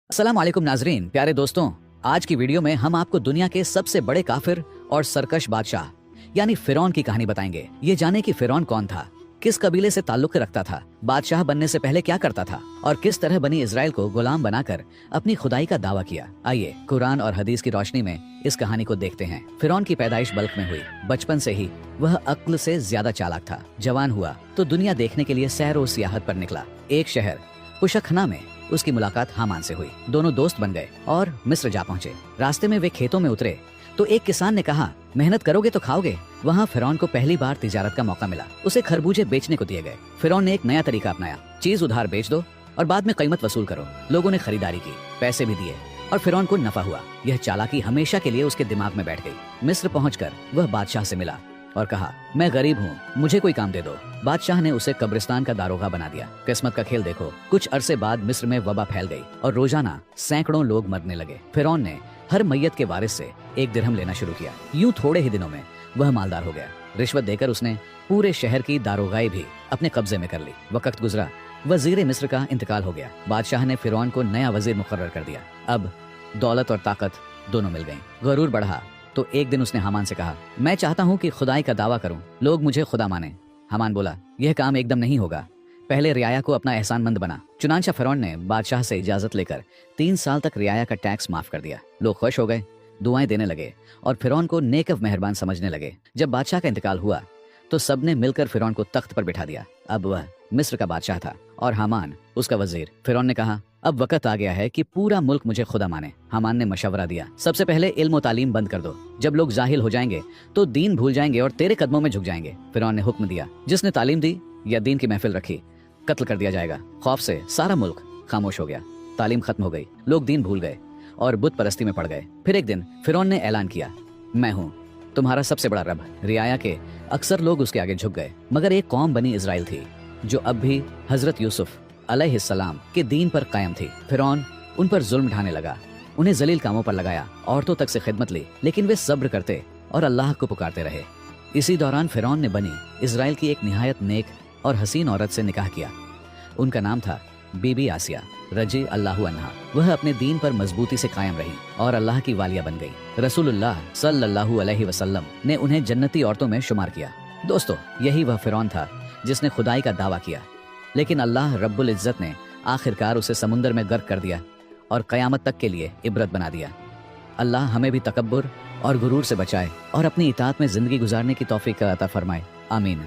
अस्सलाम वालेकुम नाजरीन, प्यारे दोस्तों। आज की वीडियो में हम आपको दुनिया के सबसे बड़े काफिर और सरकश बादशाह यानी फिरौन की कहानी बताएंगे। ये जाने कि फिरौन कौन था, किस कबीले से ताल्लुक रखता था, बादशाह बनने से पहले क्या करता था और किस तरह बनी इजराइल को गुलाम बनाकर अपनी खुदाई का दावा किया। आइए कुरान और हदीस की रोशनी में इस कहानी को देखते हैं। फिरौन की पैदाइश बल्ख में हुई। बचपन से ही वह अक्ल से ज्यादा चालाक था। जवान हुआ तो दुनिया देखने के लिए सैर और सियाहत पर निकला। एक शहर पुशखना में उसकी मुलाकात हामान से हुई। दोनों दोस्त बन गए और मिस्र जा पहुंचे। रास्ते में वे खेतों में उतरे तो एक किसान ने कहा, मेहनत करोगे तो खाओगे। वहाँ फिरौन को पहली बार तिजारत का मौका मिला। उसे खरबूजे बेचने को दिए गए। फिरौन ने एक नया तरीका अपनाया, चीज उधार बेच दो और बाद में कीमत वसूल करो। लोगों ने खरीदारी की, पैसे भी दिए और फिरौन को नफा हुआ। यह चालाकी हमेशा के लिए उसके दिमाग में बैठ गई। मिस्र पहुंचकर वह बादशाह से मिला और कहा, मैं गरीब हूँ, मुझे कोई काम दे दो। बादशाह ने उसे कब्रिस्तान का दारोगा बना दिया। किस्मत का खेल देखो, कुछ अरसे बाद मिस्र में वबा फैल गई और रोजाना सैकड़ों लोग मरने लगे। फिरौन ने हर मैयत के वारिस से 1 दिरहम लेना शुरू किया। यूं थोड़े ही दिनों में वह मालदार हो गया। रिश्वत देकर उसने पूरे शहर की दारोगाई भी अपने कब्जे में कर ली। वक्त गुजरा, वजीर मिस्र का इंतकाल हो गया। बादशाह ने फिरौन को नया वजीर मुकर्रर कर दिया। अब दौलत और ताकत दोनों मिल गई। गरूर बढ़ा तो एक दिन उसने हामान से कहा, मैं चाहता हूँ कि खुदाई का दावा करूँ, लोग मुझे खुदा माने। हामान बोला, यह काम एकदम नहीं होगा, पहले रियाया को अपना एहसानमंद बना। चुनांचा फिरौन ने बादशाह से इजाजत लेकर 3 साल तक रियाया का टैक्स माफ कर दिया। लोग खुश हो गए, दुआएं देने लगे और फिरौन को नेकव मेहरबान समझने लगे। जब बादशाह का इंतकाल हुआ तो सबने मिलकर फिरौन को तख्त पर बिठा दिया। अब वह मिस्र का बादशाह था और हामान उसका वजीर। फिरौन ने कहा, अब वक्त आ गया है कि पूरा मुल्क मुझे खुदा माने। हामान ने मशवरा दिया, सबसे पहले इल्म और तालीम बंद कर दो। जब लोग जाहिल हो जाएंगे तो दीन भूल जाएंगे और तेरे कदमों में झुक जाएंगे। फिरौन ने हुक्म दिया, जिसने तालीम दी या दीन की महफिल रखी, कत्ल कर दिया जाएगा। खौफ से सारा मुल्क खामोश हो गया। तालीम खत्म हो गई, लोग दीन भूल गए और बुत परस्ती में पड़ गए। फिर एक दिन फिरौन ने ऐलान किया, मैं हूँ तुम्हारा सबसे बड़ा रब। रियाया के अक्सर लोग उसके आगे झुक गए, मगर एक कौम बनी इजराइल थी जो अब भी हजरत यूसुफ अलैहिस्सलाम के दीन पर कायम थी। फिरौन उन पर जुल्म ढाने लगा, उन्हें जलील कामों पर लगाया, औरतों तक से खिदमत ली, लेकिन वे सब्र करते और अल्लाह को पुकारते रहे। इसी दौरान फिरौन ने बनी इजराइल की एक निहायत नेक और हसीन औरत से निकाह किया। उनका नाम था बीबी आसिया रजी अल्लाहु अन्हा। वह अपने दीन पर मजबूती से कायम रही और अल्लाह की वालिया बन गई। रसूलुल्लाह सल्लल्लाहु अलैहि वसल्लम ने उन्हें जन्नती औरतों में शुमार किया। दोस्तों, यही वह फिरौन था जिसने खुदाई का दावा किया, लेकिन अल्लाह रब्बुल इज्जत ने आखिरकार उसे समुंदर में गर्क कर दिया और कयामत तक के लिए इबरत बना दिया। अल्लाह हमें भी तकब्बुर और गुरूर से बचाए और अपनी इताअत में जिंदगी गुजारने की तौफीक अता फरमाए। आमीन।